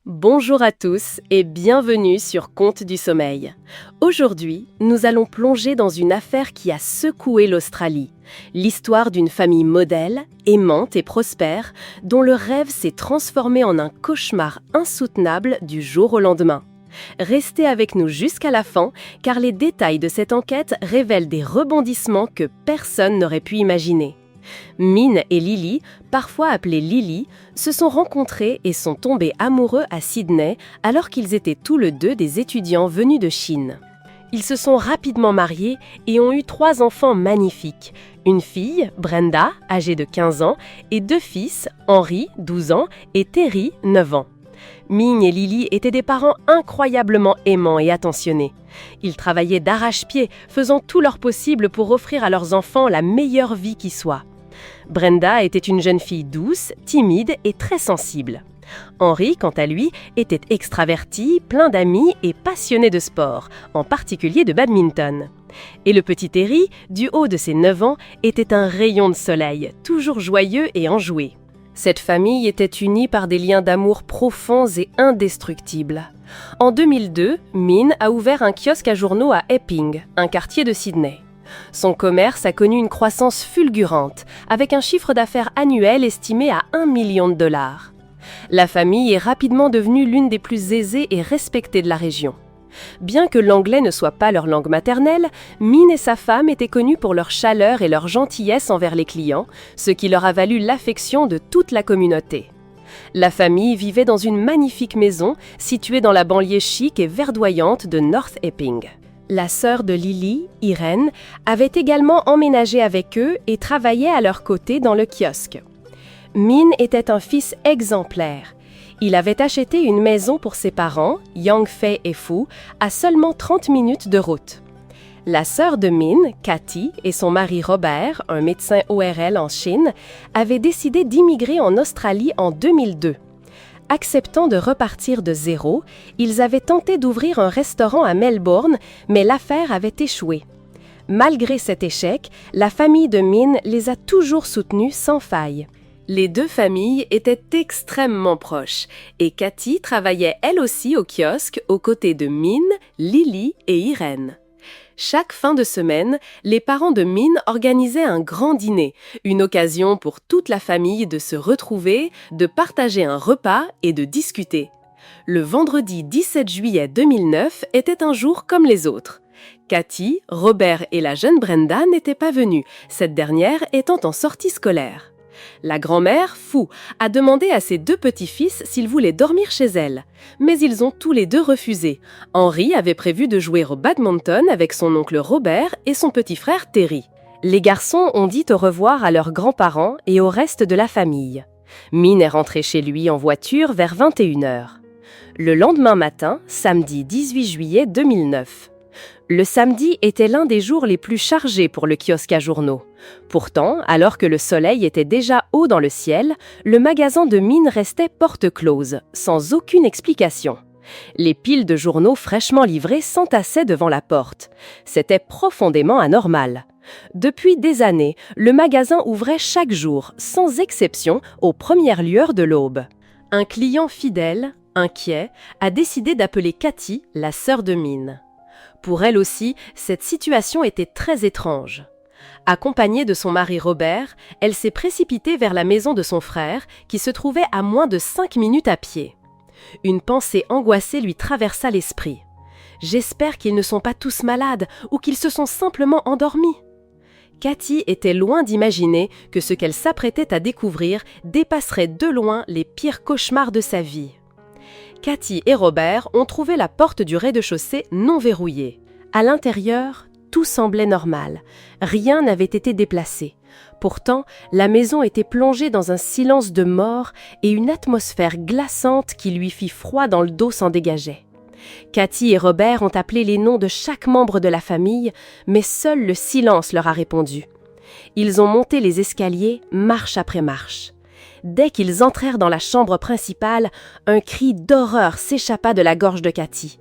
Bonjour à tous et bienvenue sur Contes du sommeil. Aujourd'hui, nous allons plonger dans une affaire qui a secoué l'Australie. L'histoire d'une famille modèle, aimante et prospère, dont le rêve s'est transformé en un cauchemar insoutenable du jour au lendemain. Restez avec nous jusqu'à la fin, car les détails de cette enquête révèlent des rebondissements que personne n'aurait pu imaginer. Min et Lily, parfois appelés Lily, se sont rencontrés et sont tombés amoureux à Sydney alors qu'ils étaient tous les deux des étudiants venus de Chine. Ils se sont rapidement mariés et ont eu 3 enfants magnifiques. Une fille, Brenda, âgée de 15 ans, et 2 fils, Henry, 12 ans, et Terry, 9 ans. Min et Lily étaient des parents incroyablement aimants et attentionnés. Ils travaillaient d'arrache-pied, faisant tout leur possible pour offrir à leurs enfants la meilleure vie qui soit. Brenda était une jeune fille douce, timide et très sensible. Henry, quant à lui, était extraverti, plein d'amis et passionné de sport, en particulier de badminton. Et le petit Terry, du haut de ses 9 ans, était un rayon de soleil, toujours joyeux et enjoué. Cette famille était unie par des liens d'amour profonds et indestructibles. En 2002, Min a ouvert un kiosque à journaux à Epping, un quartier de Sydney. Son commerce a connu une croissance fulgurante, avec un chiffre d'affaires annuel estimé à $1 million. La famille est rapidement devenue l'une des plus aisées et respectées de la région. Bien que l'anglais ne soit pas leur langue maternelle, Min et sa femme étaient connus pour leur chaleur et leur gentillesse envers les clients, ce qui leur a valu l'affection de toute la communauté. La famille vivait dans une magnifique maison située dans la banlieue chic et verdoyante de North Epping. La sœur de Lily, Irene, avait également emménagé avec eux et travaillait à leur côté dans le kiosque. Min était un fils exemplaire. Il avait acheté une maison pour ses parents, Yang Fei et Fu, à seulement 30 minutes de route. La sœur de Min, Cathy, et son mari Robert, un médecin ORL en Chine, avaient décidé d'immigrer en Australie en 2002. Acceptant de repartir de zéro, ils avaient tenté d'ouvrir un restaurant à Melbourne, mais l'affaire avait échoué. Malgré cet échec, la famille de Min les a toujours soutenus sans faille. Les 2 familles étaient extrêmement proches et Cathy travaillait elle aussi au kiosque aux côtés de Min, Lily et Irene. Chaque fin de semaine, les parents de Min organisaient un grand dîner, une occasion pour toute la famille de se retrouver, de partager un repas et de discuter. Le vendredi 17 juillet 2009 était un jour comme les autres. Cathy, Robert et la jeune Brenda n'étaient pas venus, cette dernière étant en sortie scolaire. La grand-mère, Fu, a demandé à ses 2 petits-fils s'ils voulaient dormir chez elle, mais ils ont tous les 2 refusé. Henry avait prévu de jouer au badminton avec son oncle Robert et son petit frère Terry. Les garçons ont dit au revoir à leurs grands-parents et au reste de la famille. Min est rentré chez lui en voiture vers 21h. Le lendemain matin, samedi 18 juillet 2009. Le samedi était l'un des jours les plus chargés pour le kiosque à journaux. Pourtant, alors que le soleil était déjà haut dans le ciel, le magasin de Min restait porte close, sans aucune explication. Les piles de journaux fraîchement livrés s'entassaient devant la porte. C'était profondément anormal. Depuis des années, le magasin ouvrait chaque jour, sans exception, aux premières lueurs de l'aube. Un client fidèle, inquiet, a décidé d'appeler Cathy, la sœur de Min. Pour elle aussi, cette situation était très étrange. Accompagnée de son mari Robert, elle s'est précipitée vers la maison de son frère, qui se trouvait à moins de 5 minutes à pied. Une pensée angoissée lui traversa l'esprit. « J'espère qu'ils ne sont pas tous malades ou qu'ils se sont simplement endormis. » Cathy était loin d'imaginer que ce qu'elle s'apprêtait à découvrir dépasserait de loin les pires cauchemars de sa vie. Cathy et Robert ont trouvé la porte du rez-de-chaussée non verrouillée. À l'intérieur, tout semblait normal. Rien n'avait été déplacé. Pourtant, la maison était plongée dans un silence de mort et une atmosphère glaçante qui lui fit froid dans le dos s'en dégageait. Cathy et Robert ont appelé les noms de chaque membre de la famille, mais seul le silence leur a répondu. Ils ont monté les escaliers, marche après marche. Dès qu'ils entrèrent dans la chambre principale, un cri d'horreur s'échappa de la gorge de Cathy.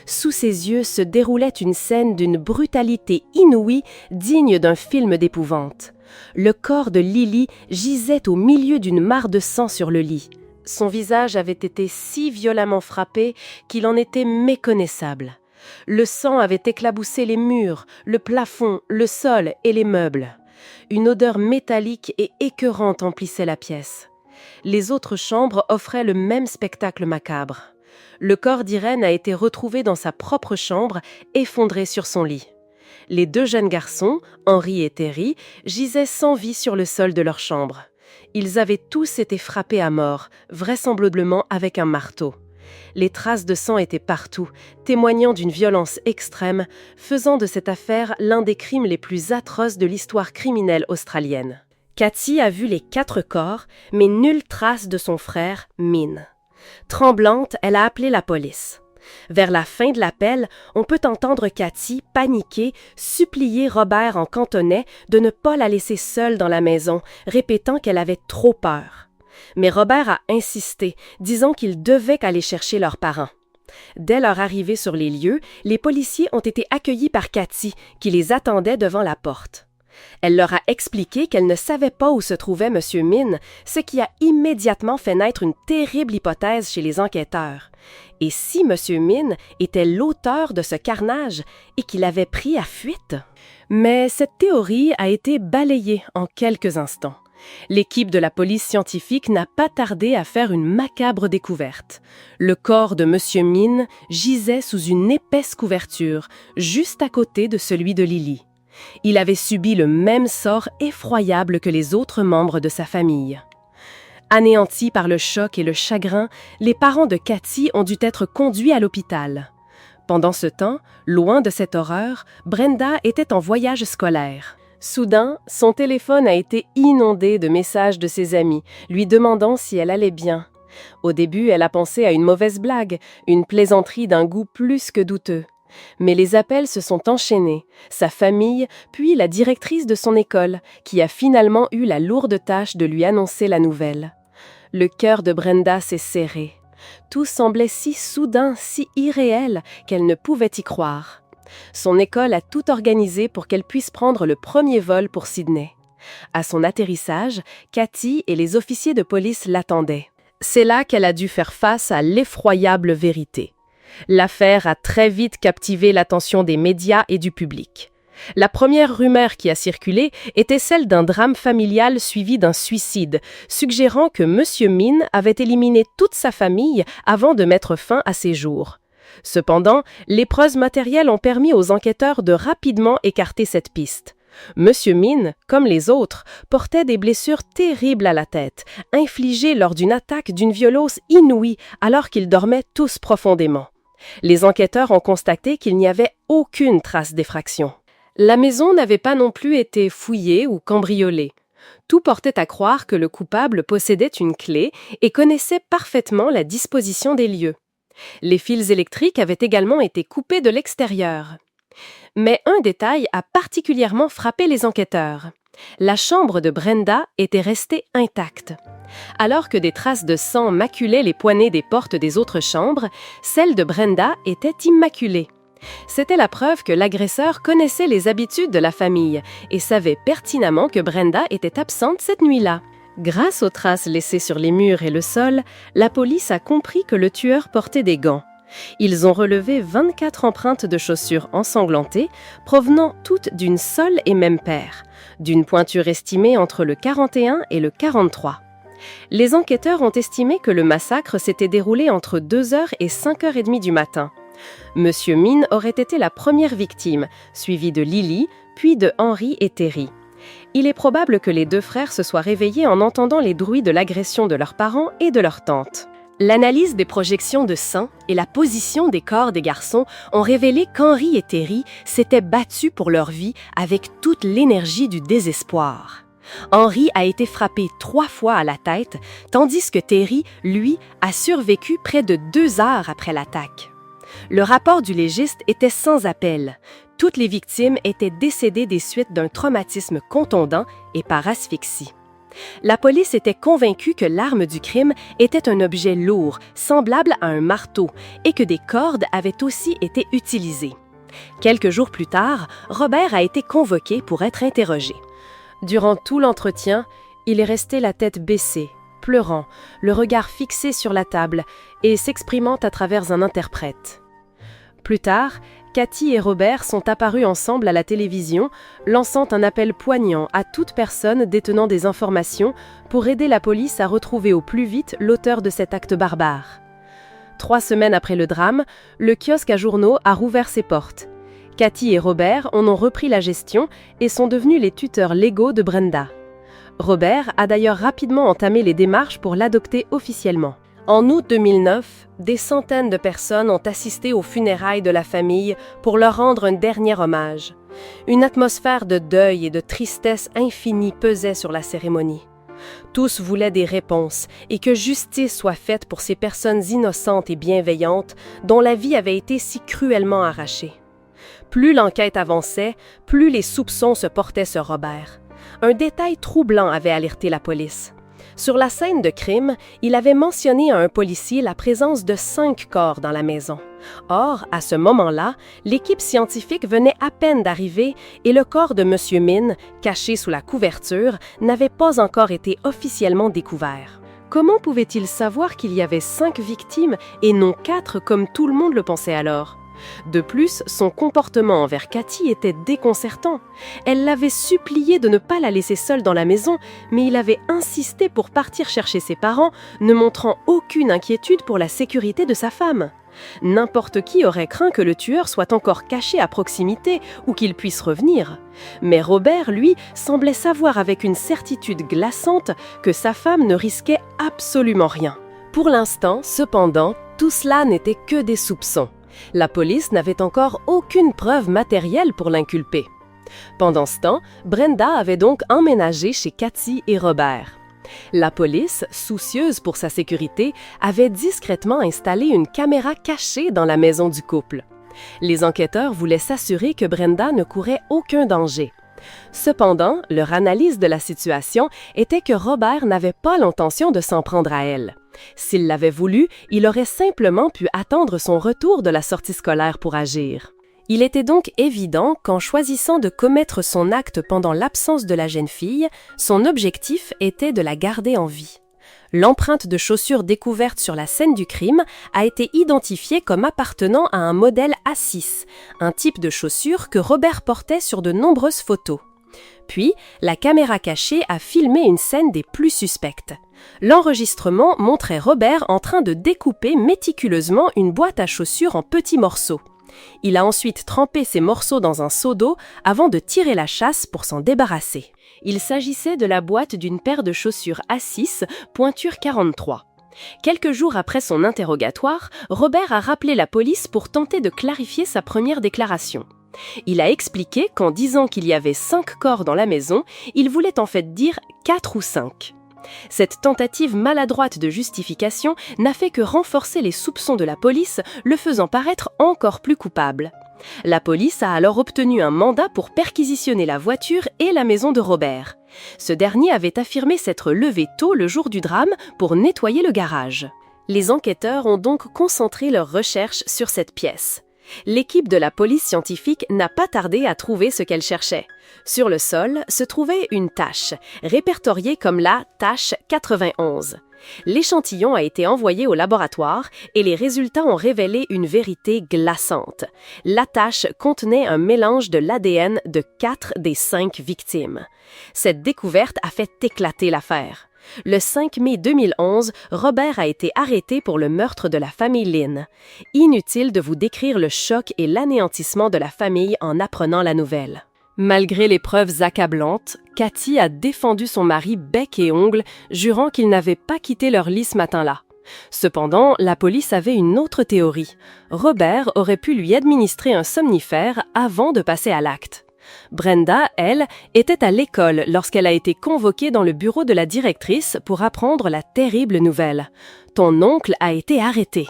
Sous ses yeux se déroulait une scène d'une brutalité inouïe, digne d'un film d'épouvante. Le corps de Lily gisait au milieu d'une mare de sang sur le lit. Son visage avait été si violemment frappé qu'il en était méconnaissable. Le sang avait éclaboussé les murs, le plafond, le sol et les meubles. Une odeur métallique et écœurante emplissait la pièce. Les autres chambres offraient le même spectacle macabre. Le corps d'Irène a été retrouvé dans sa propre chambre, effondré sur son lit. Les 2 jeunes garçons, Henri et Terry, gisaient sans vie sur le sol de leur chambre. Ils avaient tous été frappés à mort, vraisemblablement avec un marteau. Les traces de sang étaient partout, témoignant d'une violence extrême, faisant de cette affaire l'un des crimes les plus atroces de l'histoire criminelle australienne. Cathy a vu les 4 corps, mais nulle trace de son frère, Min. Tremblante, elle a appelé la police. Vers la fin de l'appel, on peut entendre Cathy, paniquée, supplier Robert en cantonais de ne pas la laisser seule dans la maison, répétant qu'elle avait trop peur. Mais Robert a insisté, disant qu'ils devaient aller chercher leurs parents. Dès leur arrivée sur les lieux, les policiers ont été accueillis par Cathy, qui les attendait devant la porte. Elle leur a expliqué qu'elle ne savait pas où se trouvait M. Min, ce qui a immédiatement fait naître une terrible hypothèse chez les enquêteurs. Et si M. Min était l'auteur de ce carnage et qu'il avait pris à fuite? Mais cette théorie a été balayée en quelques instants. L'équipe de la police scientifique n'a pas tardé à faire une macabre découverte. Le corps de M. Min gisait sous une épaisse couverture, juste à côté de celui de Lily. Il avait subi le même sort effroyable que les autres membres de sa famille. Anéantis par le choc et le chagrin, les parents de Cathy ont dû être conduits à l'hôpital. Pendant ce temps, loin de cette horreur, Brenda était en voyage scolaire. Soudain, son téléphone a été inondé de messages de ses amis, lui demandant si elle allait bien. Au début, elle a pensé à une mauvaise blague, une plaisanterie d'un goût plus que douteux. Mais les appels se sont enchaînés, sa famille, puis la directrice de son école, qui a finalement eu la lourde tâche de lui annoncer la nouvelle. Le cœur de Brenda s'est serré. Tout semblait si soudain, si irréel, qu'elle ne pouvait y croire. Son école a tout organisé pour qu'elle puisse prendre le premier vol pour Sydney. À son atterrissage, Cathy et les officiers de police l'attendaient. C'est là qu'elle a dû faire face à l'effroyable vérité. L'affaire a très vite captivé l'attention des médias et du public. La première rumeur qui a circulé était celle d'un drame familial suivi d'un suicide, suggérant que M. Min avait éliminé toute sa famille avant de mettre fin à ses jours. Cependant, les preuves matérielles ont permis aux enquêteurs de rapidement écarter cette piste. M. Min, comme les autres, portait des blessures terribles à la tête, infligées lors d'une attaque d'une violence inouïe alors qu'ils dormaient tous profondément. Les enquêteurs ont constaté qu'il n'y avait aucune trace d'effraction. La maison n'avait pas non plus été fouillée ou cambriolée. Tout portait à croire que le coupable possédait une clé et connaissait parfaitement la disposition des lieux. Les fils électriques avaient également été coupés de l'extérieur. Mais un détail a particulièrement frappé les enquêteurs. La chambre de Brenda était restée intacte. Alors que des traces de sang maculaient les poignées des portes des autres chambres, celle de Brenda était immaculée. C'était la preuve que l'agresseur connaissait les habitudes de la famille et savait pertinemment que Brenda était absente cette nuit-là. Grâce aux traces laissées sur les murs et le sol, la police a compris que le tueur portait des gants. Ils ont relevé 24 empreintes de chaussures ensanglantées, provenant toutes d'une seule et même paire, d'une pointure estimée entre le 41 et le 43. Les enquêteurs ont estimé que le massacre s'était déroulé entre 2h et 5h30 du matin. M. Min aurait été la première victime, suivi de Lily, puis de Henri et Terry. Il est probable que les 2 frères se soient réveillés en entendant les bruits de l'agression de leurs parents et de leur tante. L'analyse des projections de sang et la position des corps des garçons ont révélé qu'Henri et Terry s'étaient battus pour leur vie avec toute l'énergie du désespoir. Henri a été frappé 3 fois à la tête, tandis que Terry, lui, a survécu près de 2 heures après l'attaque. Le rapport du légiste était sans appel. Toutes les victimes étaient décédées des suites d'un traumatisme contondant et par asphyxie. La police était convaincue que l'arme du crime était un objet lourd, semblable à un marteau, et que des cordes avaient aussi été utilisées. Quelques jours plus tard, Robert a été convoqué pour être interrogé. Durant tout l'entretien, il est resté la tête baissée, pleurant, le regard fixé sur la table et s'exprimant à travers un interprète. Plus tard, Cathy et Robert sont apparus ensemble à la télévision, lançant un appel poignant à toute personne détenant des informations pour aider la police à retrouver au plus vite l'auteur de cet acte barbare. 3 semaines après le drame, le kiosque à journaux a rouvert ses portes. Cathy et Robert en ont repris la gestion et sont devenus les tuteurs légaux de Brenda. Robert a d'ailleurs rapidement entamé les démarches pour l'adopter officiellement. En août 2009, des centaines de personnes ont assisté aux funérailles de la famille pour leur rendre un dernier hommage. Une atmosphère de deuil et de tristesse infinie pesait sur la cérémonie. Tous voulaient des réponses et que justice soit faite pour ces personnes innocentes et bienveillantes dont la vie avait été si cruellement arrachée. Plus l'enquête avançait, plus les soupçons se portaient sur Robert. Un détail troublant avait alerté la police. Sur la scène de crime, il avait mentionné à un policier la présence de 5 corps dans la maison. Or, à ce moment-là, l'équipe scientifique venait à peine d'arriver et le corps de M. Min, caché sous la couverture, n'avait pas encore été officiellement découvert. Comment pouvait-il savoir qu'il y avait 5 victimes et non 4 comme tout le monde le pensait alors? De plus, son comportement envers Cathy était déconcertant. Elle l'avait supplié de ne pas la laisser seule dans la maison, mais il avait insisté pour partir chercher ses parents, ne montrant aucune inquiétude pour la sécurité de sa femme. N'importe qui aurait craint que le tueur soit encore caché à proximité ou qu'il puisse revenir. Mais Robert, lui, semblait savoir avec une certitude glaçante que sa femme ne risquait absolument rien. Pour l'instant, cependant, tout cela n'était que des soupçons. La police n'avait encore aucune preuve matérielle pour l'inculper. Pendant ce temps, Brenda avait donc emménagé chez Cathy et Robert. La police, soucieuse pour sa sécurité, avait discrètement installé une caméra cachée dans la maison du couple. Les enquêteurs voulaient s'assurer que Brenda ne courait aucun danger. Cependant, leur analyse de la situation était que Robert n'avait pas l'intention de s'en prendre à elle. S'il l'avait voulu, il aurait simplement pu attendre son retour de la sortie scolaire pour agir. Il était donc évident qu'en choisissant de commettre son acte pendant l'absence de la jeune fille, son objectif était de la garder en vie. L'empreinte de chaussures découverte sur la scène du crime a été identifiée comme appartenant à un modèle A6, un type de chaussure que Robert portait sur de nombreuses photos. Puis, la caméra cachée a filmé une scène des plus suspectes. L'enregistrement montrait Robert en train de découper méticuleusement une boîte à chaussures en petits morceaux. Il a ensuite trempé ces morceaux dans un seau d'eau avant de tirer la chasse pour s'en débarrasser. Il s'agissait de la boîte d'une paire de chaussures A6, pointure 43. Quelques jours après son interrogatoire, Robert a rappelé la police pour tenter de clarifier sa première déclaration. Il a expliqué qu'en disant qu'il y avait 5 corps dans la maison, il voulait en fait dire 4 ou 5. Cette tentative maladroite de justification n'a fait que renforcer les soupçons de la police, le faisant paraître encore plus coupable. La police a alors obtenu un mandat pour perquisitionner la voiture et la maison de Robert. Ce dernier avait affirmé s'être levé tôt le jour du drame pour nettoyer le garage. Les enquêteurs ont donc concentré leurs recherches sur cette pièce. L'équipe de la police scientifique n'a pas tardé à trouver ce qu'elle cherchait. Sur le sol se trouvait une tache, répertoriée comme la tache 91. L'échantillon a été envoyé au laboratoire et les résultats ont révélé une vérité glaçante. La tache contenait un mélange de l'ADN de 4 des 5 victimes. Cette découverte a fait éclater l'affaire. Le 5 mai 2011, Robert a été arrêté pour le meurtre de la famille Lynn. Inutile de vous décrire le choc et l'anéantissement de la famille en apprenant la nouvelle. Malgré les preuves accablantes, Cathy a défendu son mari bec et ongles, jurant qu'ils n'avaient pas quitté leur lit ce matin-là. Cependant, la police avait une autre théorie. Robert aurait pu lui administrer un somnifère avant de passer à l'acte. Brenda, elle, était à l'école lorsqu'elle a été convoquée dans le bureau de la directrice pour apprendre la terrible nouvelle. « Ton oncle a été arrêté ».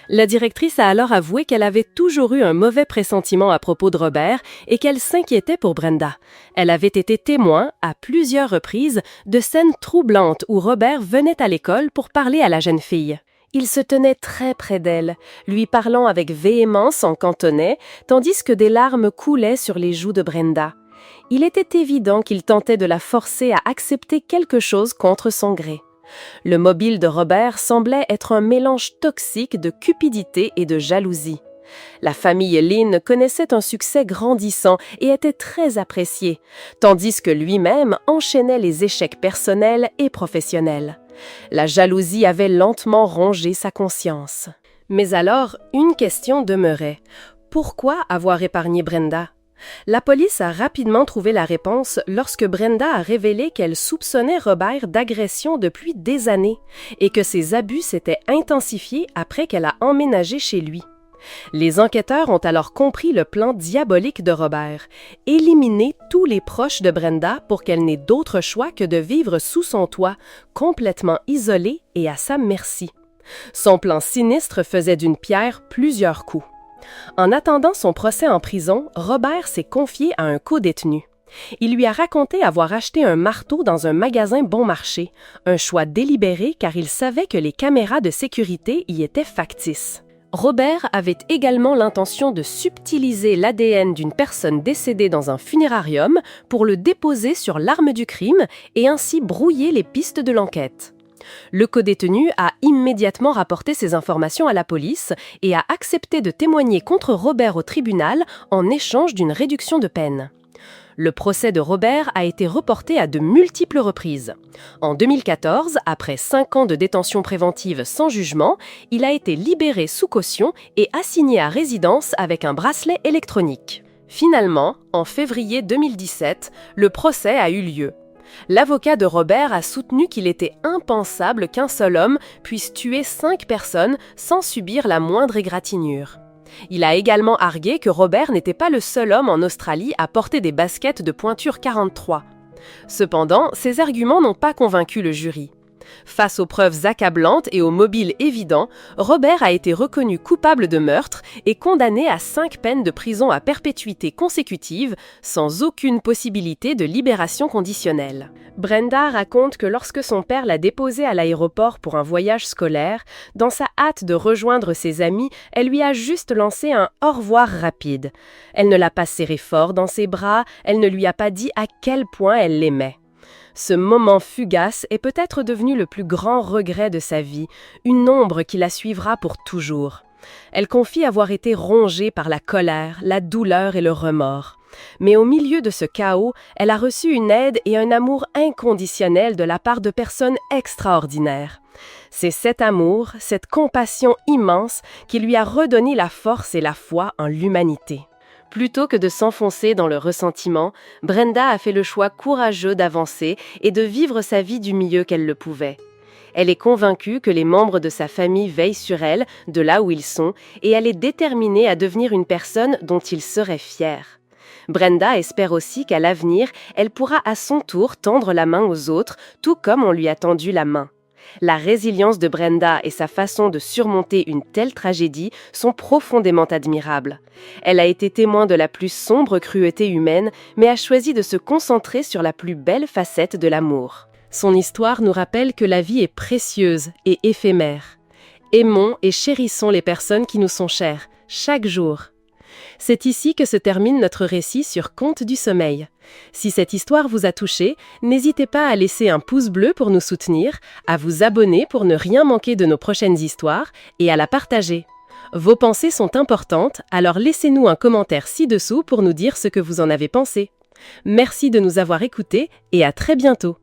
La directrice a alors avoué qu'elle avait toujours eu un mauvais pressentiment à propos de Robert et qu'elle s'inquiétait pour Brenda. Elle avait été témoin, à plusieurs reprises, de scènes troublantes où Robert venait à l'école pour parler à la jeune fille. Il se tenait très près d'elle, lui parlant avec véhémence en cantonais, tandis que des larmes coulaient sur les joues de Brenda. Il était évident qu'il tentait de la forcer à accepter quelque chose contre son gré. Le mobile de Robert semblait être un mélange toxique de cupidité et de jalousie. La famille Lynn connaissait un succès grandissant et était très appréciée, tandis que lui-même enchaînait les échecs personnels et professionnels. La jalousie avait lentement rongé sa conscience. Mais alors, une question demeurait. Pourquoi avoir épargné Brenda? La police a rapidement trouvé la réponse lorsque Brenda a révélé qu'elle soupçonnait Robert d'agression depuis des années et que ses abus s'étaient intensifiés après qu'elle a emménagé chez lui. Les enquêteurs ont alors compris le plan diabolique de Robert, éliminer tous les proches de Brenda pour qu'elle n'ait d'autre choix que de vivre sous son toit, complètement isolée et à sa merci. Son plan sinistre faisait d'une pierre plusieurs coups. En attendant son procès en prison, Robert s'est confié à un co-détenu. Il lui a raconté avoir acheté un marteau dans un magasin bon marché, un choix délibéré car il savait que les caméras de sécurité y étaient factices. Robert avait également l'intention de subtiliser l'ADN d'une personne décédée dans un funérarium pour le déposer sur l'arme du crime et ainsi brouiller les pistes de l'enquête. Le codétenu a immédiatement rapporté ces informations à la police et a accepté de témoigner contre Robert au tribunal en échange d'une réduction de peine. Le procès de Robert a été reporté à de multiples reprises. En 2014, après 5 ans de détention préventive sans jugement, il a été libéré sous caution et assigné à résidence avec un bracelet électronique. Finalement, en février 2017, le procès a eu lieu. L'avocat de Robert a soutenu qu'il était impensable qu'un seul homme puisse tuer 5 personnes sans subir la moindre égratignure. Il a également argué que Robert n'était pas le seul homme en Australie à porter des baskets de pointure 43. Cependant, ces arguments n'ont pas convaincu le jury. Face aux preuves accablantes et aux mobiles évidents, Robert a été reconnu coupable de meurtre et condamné à 5 peines de prison à perpétuité consécutive, sans aucune possibilité de libération conditionnelle. Brenda raconte que lorsque son père l'a déposée à l'aéroport pour un voyage scolaire, dans sa hâte de rejoindre ses amis, elle lui a juste lancé un « au revoir » rapide. Elle ne l'a pas serré fort dans ses bras, elle ne lui a pas dit à quel point elle l'aimait. Ce moment fugace est peut-être devenu le plus grand regret de sa vie, une ombre qui la suivra pour toujours. Elle confie avoir été rongée par la colère, la douleur et le remords. Mais au milieu de ce chaos, elle a reçu une aide et un amour inconditionnel de la part de personnes extraordinaires. C'est cet amour, cette compassion immense qui lui a redonné la force et la foi en l'humanité. Plutôt que de s'enfoncer dans le ressentiment, Brenda a fait le choix courageux d'avancer et de vivre sa vie du mieux qu'elle le pouvait. Elle est convaincue que les membres de sa famille veillent sur elle, de là où ils sont, et elle est déterminée à devenir une personne dont ils seraient fiers. Brenda espère aussi qu'à l'avenir, elle pourra à son tour tendre la main aux autres, tout comme on lui a tendu la main. La résilience de Brenda et sa façon de surmonter une telle tragédie sont profondément admirables. Elle a été témoin de la plus sombre cruauté humaine, mais a choisi de se concentrer sur la plus belle facette de l'amour. Son histoire nous rappelle que la vie est précieuse et éphémère. Aimons et chérissons les personnes qui nous sont chères, chaque jour. C'est ici que se termine notre récit sur Contes du sommeil. Si cette histoire vous a touché, n'hésitez pas à laisser un pouce bleu pour nous soutenir, à vous abonner pour ne rien manquer de nos prochaines histoires et à la partager. Vos pensées sont importantes, alors laissez-nous un commentaire ci-dessous pour nous dire ce que vous en avez pensé. Merci de nous avoir écoutés et à très bientôt.